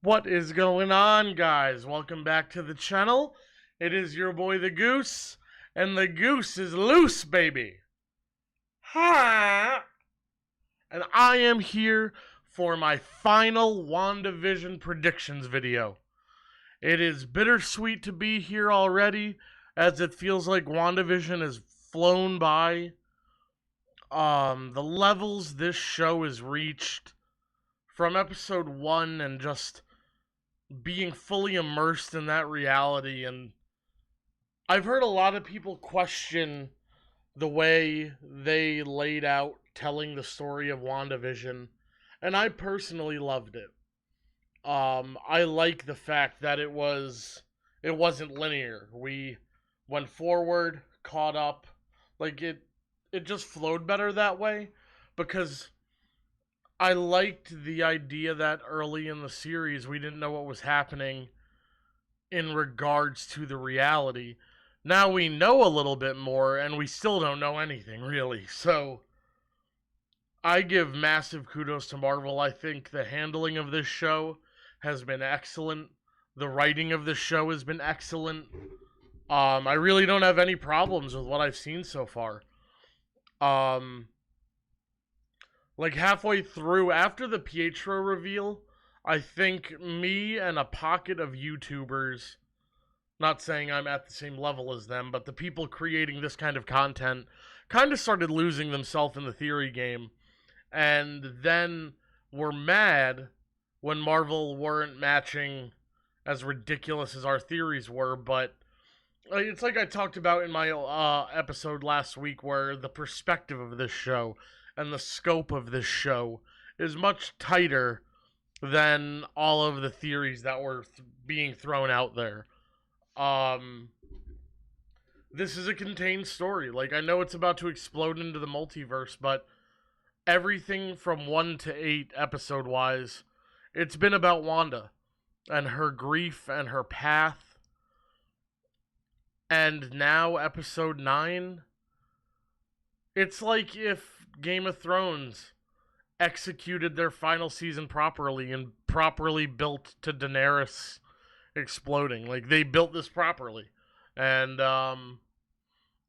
What is going on, guys? Welcome back to the channel. It is your boy the Goose, and the goose is loose, baby. Ha! And I am here for my final WandaVision predictions video. It is bittersweet to be here already, as it feels like WandaVision has flown by. The levels this show has reached from episode 1 and just being fully immersed in that reality. And I've heard a lot of people question the way they laid out telling the story of WandaVision, and I personally loved it. I like the fact that it wasn't linear. We went forward, caught up, like it just flowed better that way, because I liked the idea that early in the series we didn't know what was happening in regards to the reality. Now we know a little bit more, and we still don't know anything, really. So, I give massive kudos to Marvel. I think the handling of this show has been excellent. The writing of this show has been excellent. I really don't have any problems with what I've seen so far. Like halfway through, after the Pietro reveal, I think me and a pocket of YouTubers, not saying I'm at the same level as them, but the people creating this kind of content kind of started losing themselves in the theory game, and then were mad when Marvel weren't matching as ridiculous as our theories were. But it's like I talked about in my episode last week, where the perspective of this show and the scope of this show is much tighter than all of the theories that were being thrown out there. This is a contained story. Like, I know it's about to explode into the multiverse, but everything from 1 to 8 episode wise, it's been about Wanda and her grief and her path. And now episode 9, it's like if Game of Thrones executed their final season properly and properly built to Daenerys exploding. Like, they built this properly. And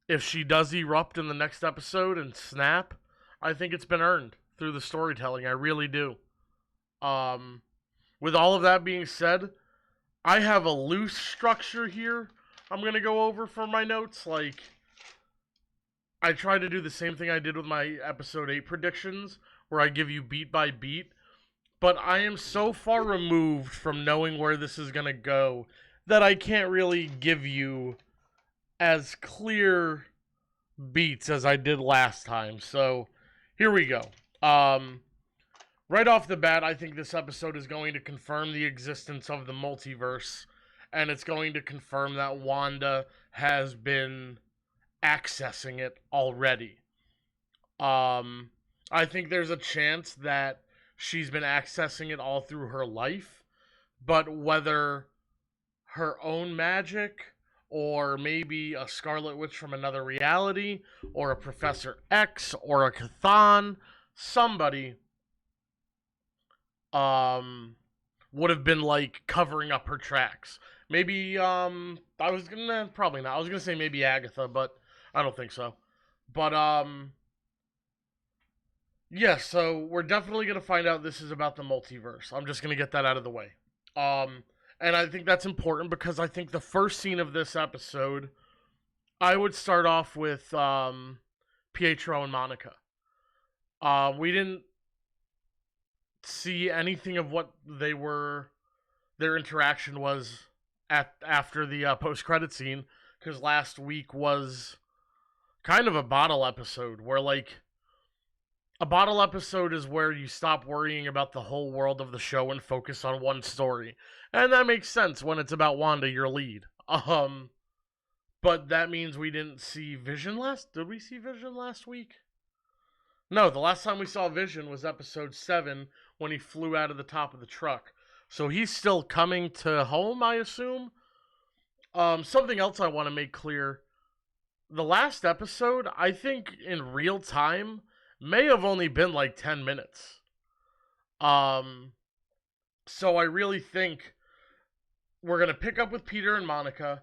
if she does erupt in the next episode and snap, I think it's been earned through the storytelling. I really do. With all of that being said, I have a loose structure here I'm going to go over for my notes. Like, I try to do the same thing I did with my episode 8 predictions, where I give you beat by beat. But I am so far removed from knowing where this is going to go that I can't really give you as clear beats as I did last time. So, here we go. Right off the bat, I think this episode is going to confirm the existence of the multiverse, and it's going to confirm that Wanda has been accessing it already. I think there's a chance that she's been accessing it all through her life, but whether her own magic, or maybe a Scarlet Witch from another reality, or a Professor X, or a Chthon, somebody would have been like covering up her tracks. Maybe probably not. I was gonna say maybe Agatha, but I don't think so. But yeah, so we're definitely gonna find out this is about the multiverse. I'm just gonna get that out of the way. And I think that's important because I think the first scene of this episode, I would start off with Pietro and Monica. We didn't see anything of what their interaction was after the post-credit scene, because last week was kind of a bottle episode, where, like, a bottle episode is where you stop worrying about the whole world of the show and focus on one story. And that makes sense when it's about Wanda, your lead. But that means we didn't see Vision did we see Vision last week? No, the last time we saw Vision was episode 7, when he flew out of the top of the truck. So he's still coming to home, I assume. Something else I want to make clear. The last episode, I think in real time, may have only been like 10 minutes. So I really think we're going to pick up with Peter and Monica.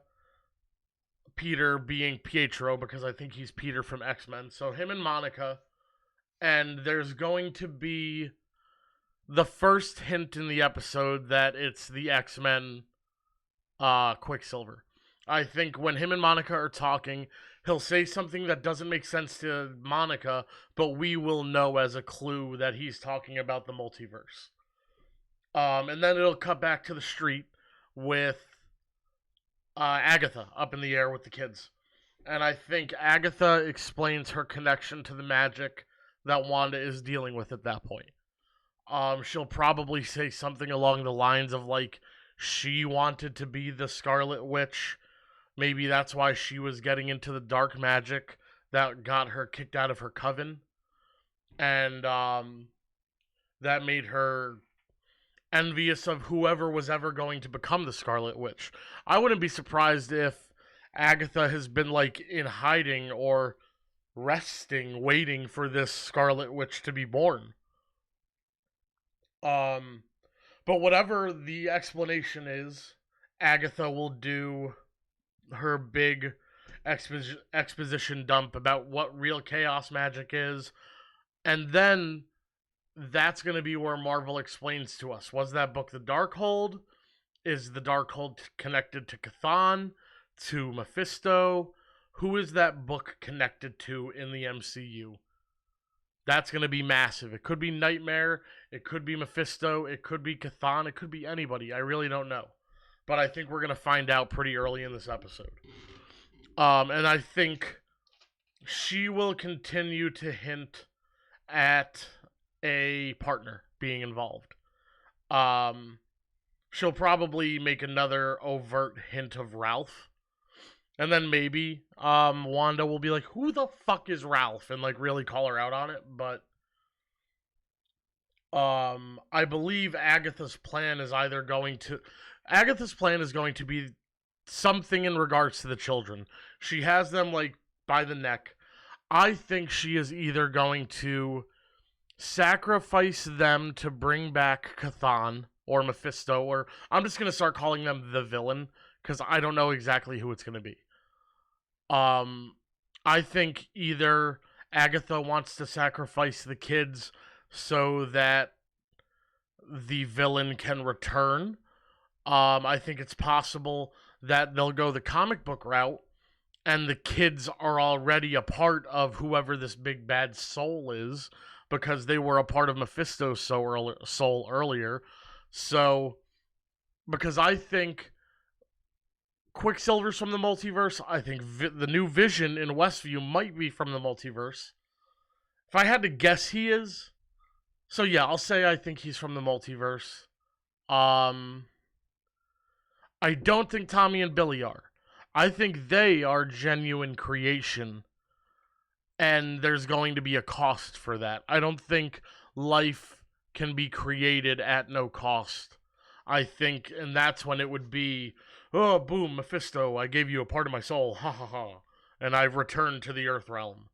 Peter being Pietro, because I think he's Peter from X-Men. So him and Monica. And there's going to be the first hint in the episode that it's the X-Men Quicksilver. I think when him and Monica are talking, he'll say something that doesn't make sense to Monica, but we will know as a clue that he's talking about the multiverse. And then it'll cut back to the street with Agatha up in the air with the kids. And I think Agatha explains her connection to the magic that Wanda is dealing with at that point. She'll probably say something along the lines of like she wanted to be the Scarlet Witch. Maybe that's why she was getting into the dark magic that got her kicked out of her coven. And that made her envious of whoever was ever going to become the Scarlet Witch. I wouldn't be surprised if Agatha has been like in hiding or resting, waiting for this Scarlet Witch to be born. But whatever the explanation is, Agatha will do her big exposition dump about what real chaos magic is, and then that's going to be where Marvel explains to us, was that book the Darkhold? Is the Darkhold connected to Chthon, to Mephisto? Who is that book connected to in the MCU? That's going to be massive. It could be Nightmare, it could be Mephisto, it could be Chthon, it could be anybody. I really don't know. But I think we're going to find out pretty early in this episode. And I think she will continue to hint at a partner being involved. She'll probably make another overt hint of Ralph. And then maybe Wanda will be like, who the fuck is Ralph? And like really call her out on it. But I believe Agatha's plan is going to be something in regards to the children. She has them like by the neck. I think she is either going to sacrifice them to bring back Chthon or Mephisto, or I'm just going to start calling them the villain because I don't know exactly who it's going to be. I think either Agatha wants to sacrifice the kids so that the villain can return. I think it's possible that they'll go the comic book route and the kids are already a part of whoever this big bad soul is because they were a part of Mephisto's soul earlier. So, because I think Quicksilver's from the multiverse. I think the new Vision in Westview might be from the multiverse. If I had to guess, he is. So yeah, I'll say I think he's from the multiverse. I don't think Tommy and Billy are. I think they are genuine creation, and there's going to be a cost for that. I don't think life can be created at no cost. I think, and that's when it would be, oh, boom, Mephisto, I gave you a part of my soul, ha ha ha, and I've returned to the Earth realm.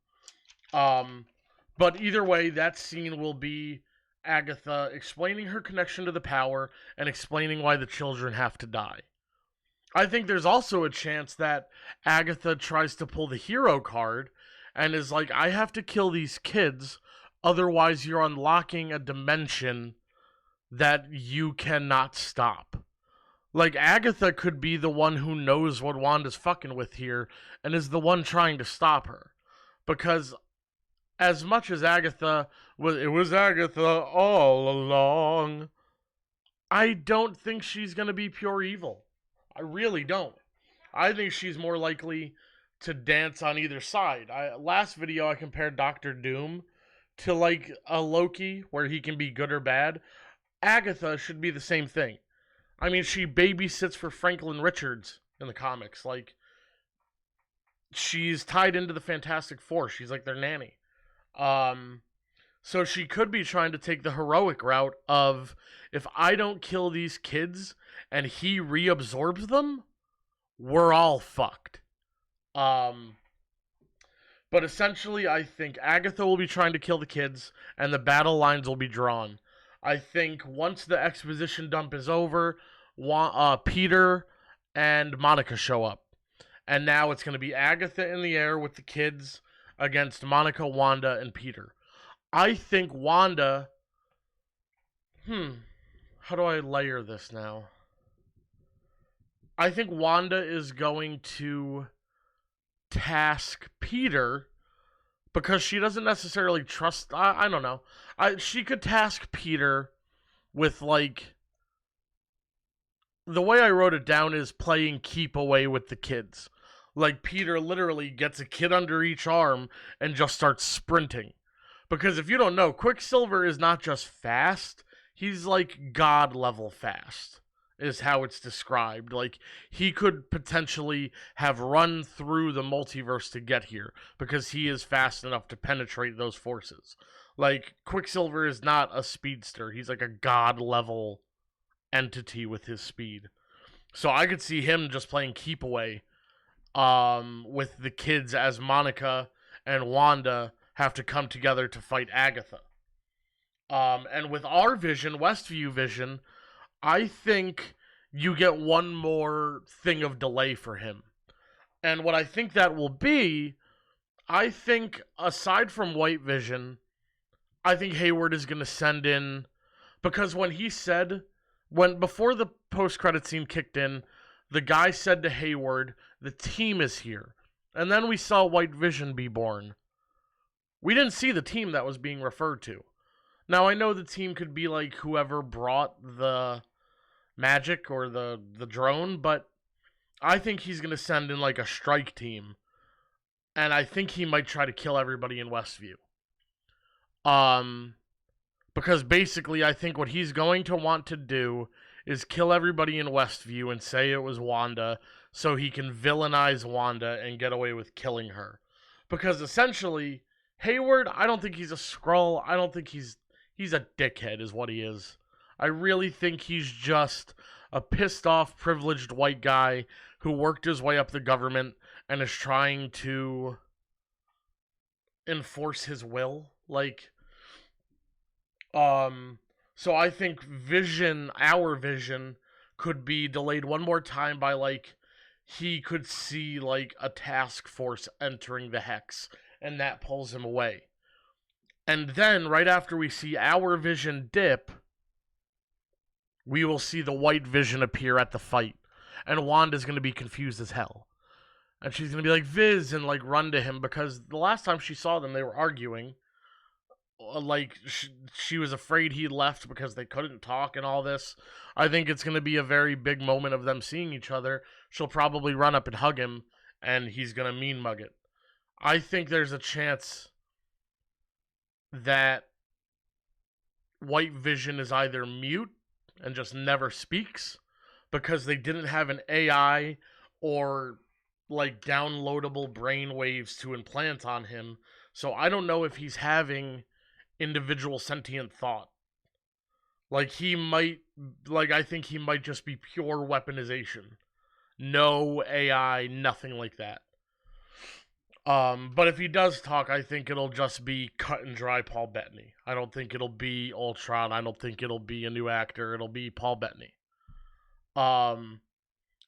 But either way, that scene will be Agatha explaining her connection to the power and explaining why the children have to die. I think there's also a chance that Agatha tries to pull the hero card and is like, I have to kill these kids, otherwise you're unlocking a dimension that you cannot stop. Like, Agatha could be the one who knows what Wanda's fucking with here and is the one trying to stop her. Because as much as it was Agatha all along, I don't think she's going to be pure evil. I really don't. I think she's more likely to dance on either side. Last video I compared Doctor Doom to like a Loki where he can be good or bad. Agatha should be the same thing. I mean, she babysits for Franklin Richards in the comics. Like, she's tied into the Fantastic Four. She's like their nanny. So she could be trying to take the heroic route of, if I don't kill these kids and he reabsorbs them, we're all fucked. But essentially, I think Agatha will be trying to kill the kids and the battle lines will be drawn. I think once the exposition dump is over, Peter and Monica show up. And now it's going to be Agatha in the air with the kids against Monica, Wanda, and Peter. I think Wanda. How do I layer this now? I think Wanda is going to task Peter because she doesn't necessarily trust. I don't know. She could task Peter with, like, the way I wrote it down is playing keep away with the kids. Like, Peter literally gets a kid under each arm and just starts sprinting. Because if you don't know, Quicksilver is not just fast, he's like God level fast, is how it's described. Like, he could potentially have run through the multiverse to get here because he is fast enough to penetrate those forces. Like, Quicksilver is not a speedster, he's like a God level entity with his speed. So I could see him just playing keep away with the kids as Monica and Wanda have to come together to fight Agatha. And with our vision, Westview vision, I think you get one more thing of delay for him. And what I think that will be, I think aside from White Vision, I think Hayward is going to send in, because when he said, before the post-credit scene kicked in, the guy said to Hayward, the team is here. And then we saw White Vision be born. We didn't see the team that was being referred to. Now, I know the team could be like whoever brought the magic or the drone, but I think he's going to send in like a strike team. And I think he might try to kill everybody in Westview. Because basically I think what he's going to want to do is kill everybody in Westview and say it was Wanda so he can villainize Wanda and get away with killing her. Because essentially, Hayward, I don't think he's a Skrull. I don't think he's a dickhead is what he is. I really think he's just a pissed off, privileged white guy who worked his way up the government and is trying to enforce his will. Like, so I think our vision, could be delayed one more time by, like, he could see, like, a task force entering the Hex, and that pulls him away. And then, right after we see our vision dip, we will see the White Vision appear at the fight. And Wanda's going to be confused as hell. And she's going to be like, Viz, and, like, run to him, because the last time she saw them, they were arguing. Like, she was afraid he left because they couldn't talk and all this. I think it's going to be a very big moment of them seeing each other. She'll probably run up and hug him, and he's going to mean mug it. I think there's a chance that White Vision is either mute and just never speaks because they didn't have an AI or, like, downloadable brain waves to implant on him. So I don't know if he's having individual sentient thought. Like, I think he might just be pure weaponization. No AI, nothing like that. But if he does talk, I think it'll just be cut and dry Paul Bettany. I don't think it'll be Ultron. I don't think it'll be a new actor. It'll be Paul Bettany. And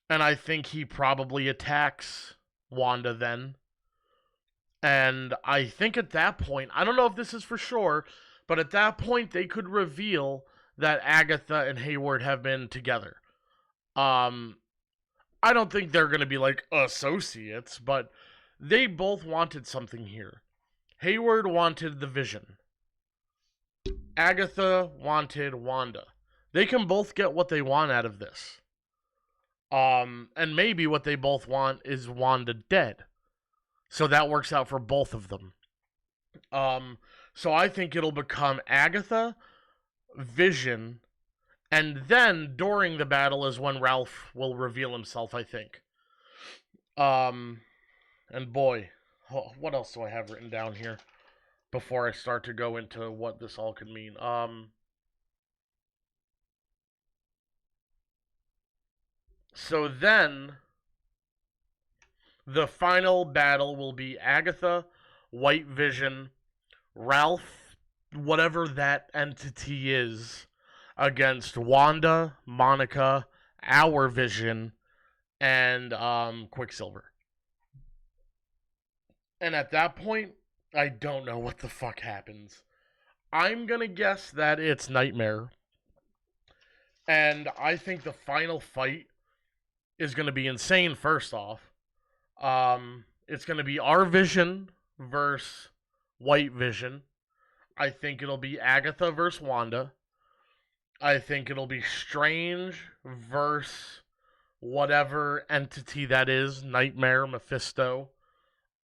I think he probably attacks Wanda then. And I think at that point, I don't know if this is for sure, but at that point they could reveal that Agatha and Hayward have been together. I don't think they're going to be like associates, but they both wanted something here. Hayward wanted the Vision. Agatha wanted Wanda. They can both get what they want out of this. And maybe what they both want is Wanda dead. So that works out for both of them. So I think it'll become Agatha, Vision, and then during the battle is when Ralph will reveal himself, I think. And boy, what else do I have written down here before I start to go into what this all could mean? So then the final battle will be Agatha, White Vision, Ralph, whatever that entity is against Wanda, Monica, our Vision, and Quicksilver. And at that point, I don't know what the fuck happens. I'm gonna guess that it's Nightmare. And I think the final fight is gonna be insane, first off. It's gonna be our Vision versus White Vision. I think it'll be Agatha versus Wanda. I think it'll be Strange versus whatever entity that is, Nightmare, Mephisto.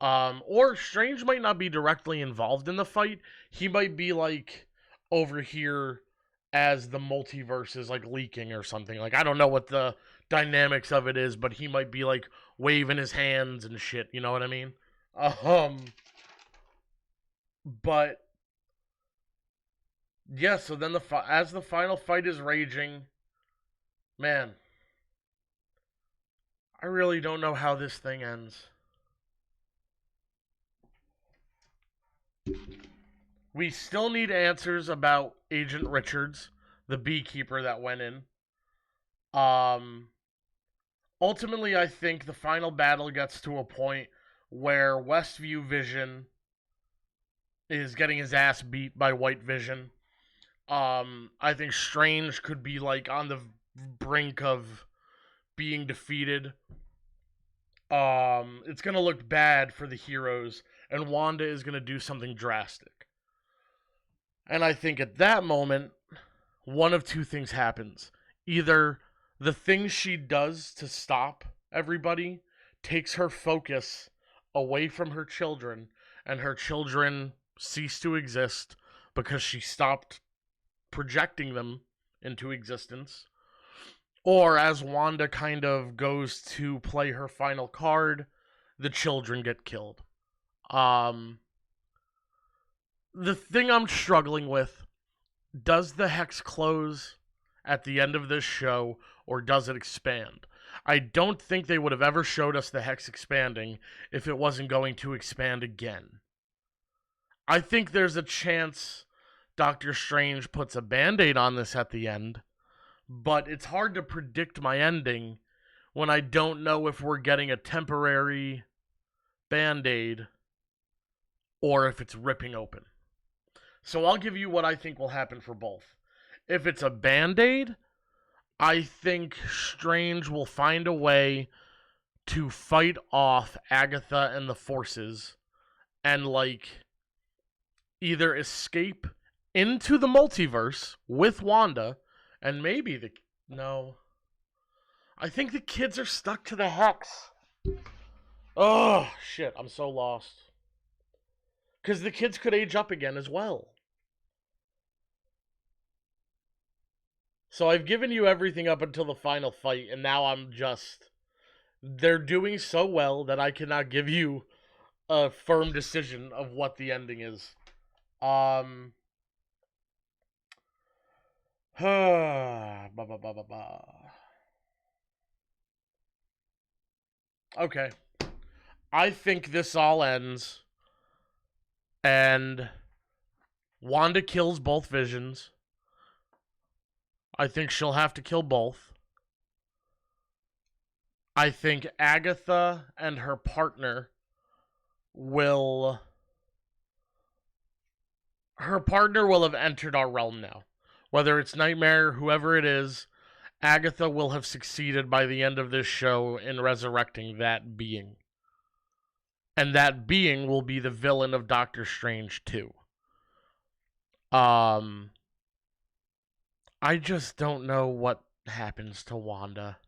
Or Strange might not be directly involved in the fight. He might be like over here as the multiverse is like leaking or something. Like I don't know what the dynamics of it is, but he might be like waving his hands and shit. You know what I mean? But yeah. So then as the final fight is raging, man, I really don't know how this thing ends. We still need answers about Agent Richards, the beekeeper that went in. Ultimately, I think the final battle gets to a point where Westview Vision is getting his ass beat by White Vision. I think Strange could be like on the brink of being defeated. It's gonna look bad for the heroes, and Wanda is gonna do something drastic. And I think at that moment, one of two things happens. Either the thing she does to stop everybody takes her focus away from her children, and her children cease to exist because she stopped projecting them into existence. Or as Wanda kind of goes to play her final card, the children get killed. The thing I'm struggling with, does the hex close at the end of this show, or does it expand? I don't think they would have ever showed us the hex expanding if it wasn't going to expand again. I think there's a chance Doctor Strange puts a band-aid on this at the end, but it's hard to predict my ending when I don't know if we're getting a temporary band-aid or if it's ripping open. So I'll give you what I think will happen for both. If it's a band-aid, I think Strange will find a way to fight off Agatha and the forces and, like, either escape into the multiverse with Wanda, and maybe no. I think the kids are stuck to the hex. Oh, shit, I'm so lost. Because the kids could age up again as well. So I've given you everything up until the final fight, and now I'm just... They're doing so well that I cannot give you a firm decision of what the ending is. Okay. I think this all ends, and Wanda kills both Visions. I think she'll have to kill both. I think Agatha and her partner will... Her partner will have entered our realm now. Whether it's Nightmare, whoever it is, Agatha will have succeeded by the end of this show in resurrecting that being. And that being will be the villain of Doctor Strange 2. I just don't know what happens to Wanda.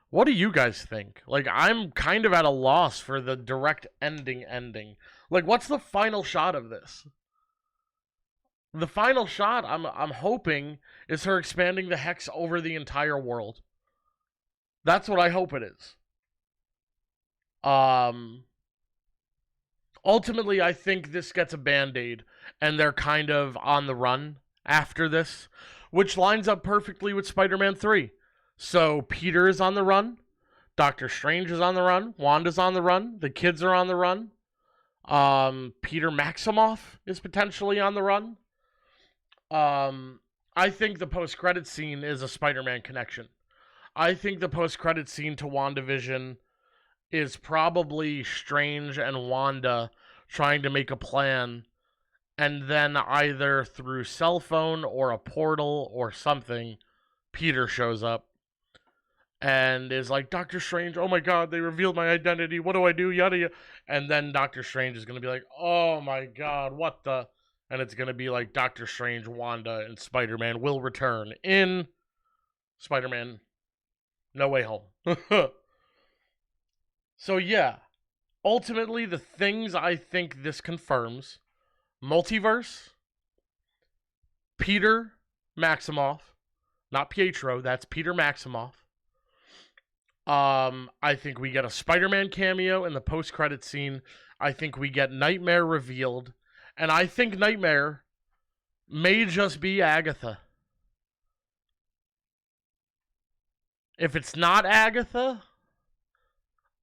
What do you guys think? Like, I'm kind of at a loss for the direct ending. Like, what's the final shot of this? The final shot, I'm hoping, is her expanding the hex over the entire world. That's what I hope it is. Ultimately, I think this gets a band-aid, and they're kind of on the run after this, which lines up perfectly with Spider-Man 3. So Peter is on the run, Doctor Strange is on the run, Wanda's on the run, the kids are on the run. Peter Maximoff is potentially on the run. I think the post-credit scene is a Spider-Man connection. I think the post-credit scene to WandaVision is probably Strange and Wanda trying to make a plan, and then either through cell phone or a portal or something, Peter shows up and is like, Doctor Strange, oh my god, they revealed my identity. What do I do? Yada yada. And then Doctor Strange is going to be like, oh my god, what the? And it's going to be like Doctor Strange, Wanda, and Spider Man will return in Spider Man No Way Home. So, yeah, ultimately, the things I think this confirms: multiverse, Peter Maximoff, not Pietro, that's Peter Maximoff. I think we get a Spider-Man cameo in the post-credit scene. I think we get Nightmare revealed, and I think Nightmare may just be Agatha. If it's not Agatha,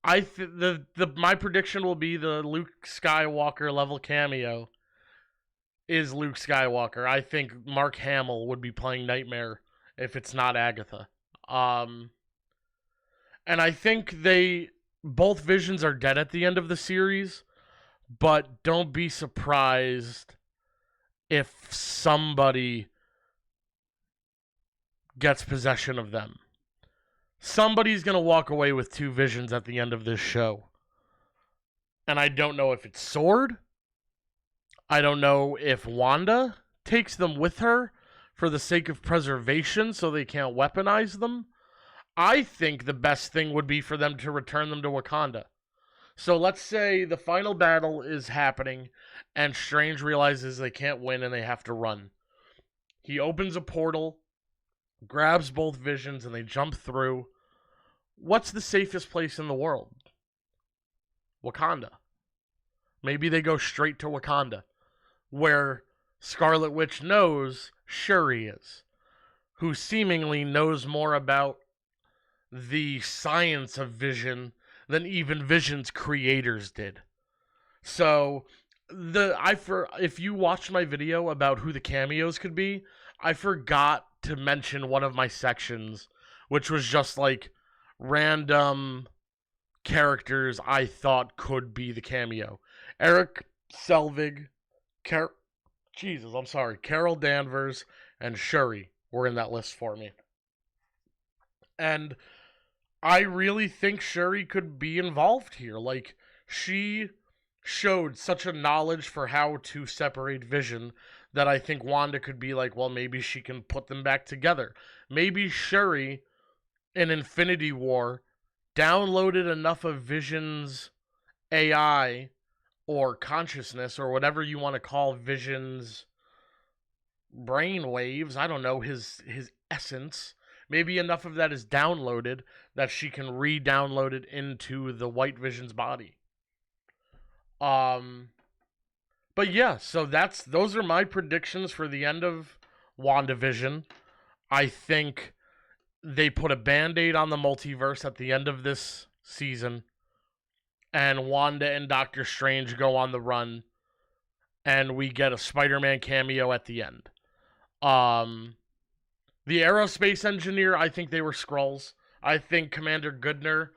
my prediction will be the Luke Skywalker level cameo is Luke Skywalker. I think Mark Hamill would be playing Nightmare if it's not Agatha. And I think both Visions are dead at the end of the series, but don't be surprised if somebody gets possession of them. Somebody's going to walk away with two Visions at the end of this show. And I don't know if it's Sword. I don't know if Wanda takes them with her for the sake of preservation so they can't weaponize them. I think the best thing would be for them to return them to Wakanda. So let's say the final battle is happening and Strange realizes they can't win and they have to run. He opens a portal, grabs both Visions, and they jump through. What's the safest place in the world? Wakanda. Maybe they go straight to Wakanda, where Scarlet Witch knows Shuri is, who seemingly knows more about the science of Vision than even Vision's creators did. So, if you watched my video about who the cameos could be, I forgot to mention one of my sections, which was just like random characters I thought could be the cameo. Eric Selvig, Carol Danvers, and Shuri were in that list for me. And I really think Shuri could be involved here. Like, she showed such a knowledge for how to separate Vision that I think Wanda could be like, well, maybe she can put them back together. Maybe Shuri, in Infinity War, downloaded enough of Vision's AI or consciousness or whatever you want to call Vision's brain waves. I don't know, his essence. Maybe enough of that is downloaded that she can re-download it into the White Vision's body. But yeah, so those are my predictions for the end of WandaVision. I think they put a Band-Aid on the multiverse at the end of this season, and Wanda and Doctor Strange go on the run, and we get a Spider-Man cameo at the end. The aerospace engineer, I think they were Skrulls. I think Commander Goodner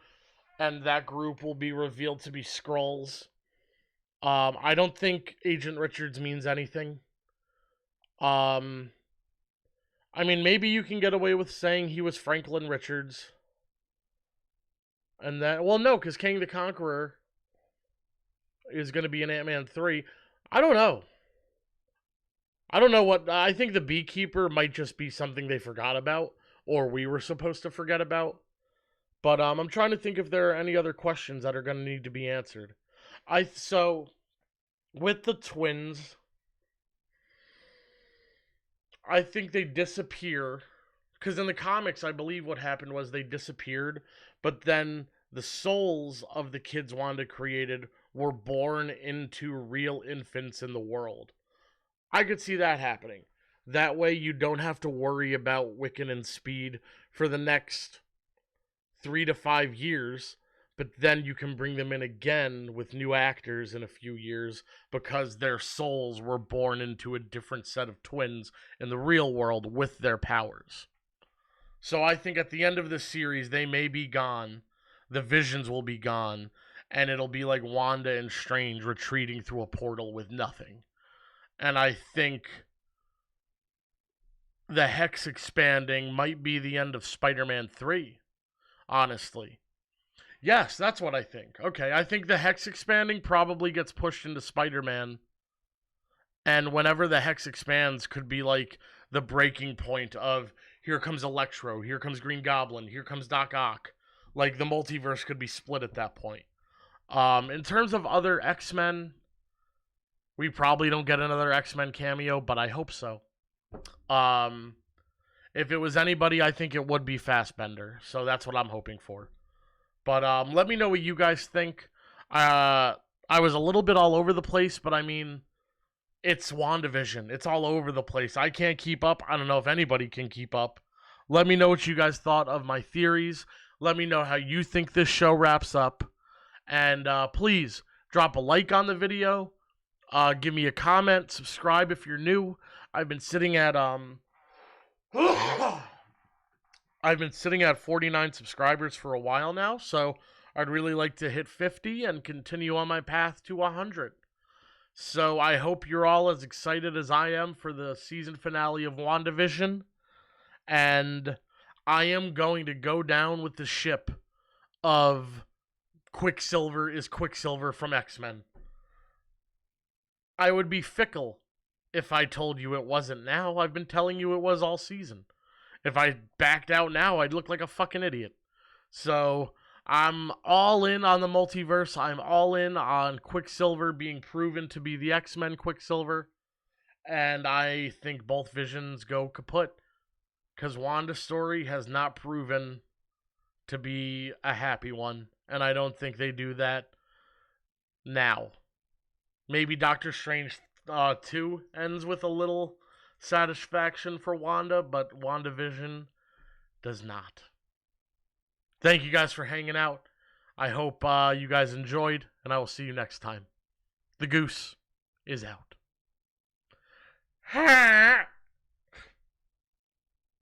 and that group will be revealed to be Skrulls. I don't think Agent Richards means anything. I mean, maybe you can get away with saying he was Franklin Richards. And that, well, no, because Kang the Conqueror is going to be in Ant-Man 3. I don't know. I think the Beekeeper might just be something they forgot about, or we were supposed to forget about. But I'm trying to think if there are any other questions that are going to need to be answered. So, with the twins, I think they disappear. Because in the comics, I believe what happened was they disappeared, but then the souls of the kids Wanda created were born into real infants in the world. I could see that happening. That way you don't have to worry about Wiccan and Speed for the next 3 to 5 years, but then you can bring them in again with new actors in a few years because their souls were born into a different set of twins in the real world with their powers. So I think at the end of this series, they may be gone, the visions will be gone, and it'll be like Wanda and Strange retreating through a portal with nothing. And I think the Hex expanding might be the end of Spider-Man 3, honestly. Yes, that's what I think. Okay, I think the Hex expanding probably gets pushed into Spider-Man. And whenever the Hex expands could be like the breaking point of here comes Electro, here comes Green Goblin, here comes Doc Ock. Like the multiverse could be split at that point. In terms of other X-Men, we probably don't get another X-Men cameo, but I hope so. If it was anybody, I think it would be Fassbender. So that's what I'm hoping for. But let me know what you guys think. I was a little bit all over the place, but I mean, it's WandaVision. It's all over the place. I can't keep up. I don't know if anybody can keep up. Let me know what you guys thought of my theories. Let me know how you think this show wraps up. And please drop a like on the video. Give me a comment. Subscribe if you're new. I've been sitting at 49 subscribers for a while now, so I'd really like to hit 50 and continue on my path to 100. So I hope you're all as excited as I am for the season finale of WandaVision, and I am going to go down with the ship of Quicksilver is Quicksilver from X-Men. I would be fickle if I told you it wasn't now. I've been telling you it was all season. If I backed out now, I'd look like a fucking idiot. So I'm all in on the multiverse. I'm all in on Quicksilver being proven to be the X-Men Quicksilver. And I think both visions go kaput. Because Wanda's story has not proven to be a happy one. And I don't think they do that now. Maybe Doctor Strange 2 ends with a little satisfaction for Wanda, but WandaVision does not. Thank you guys for hanging out. I hope you guys enjoyed, and I will see you next time. The Goose is out.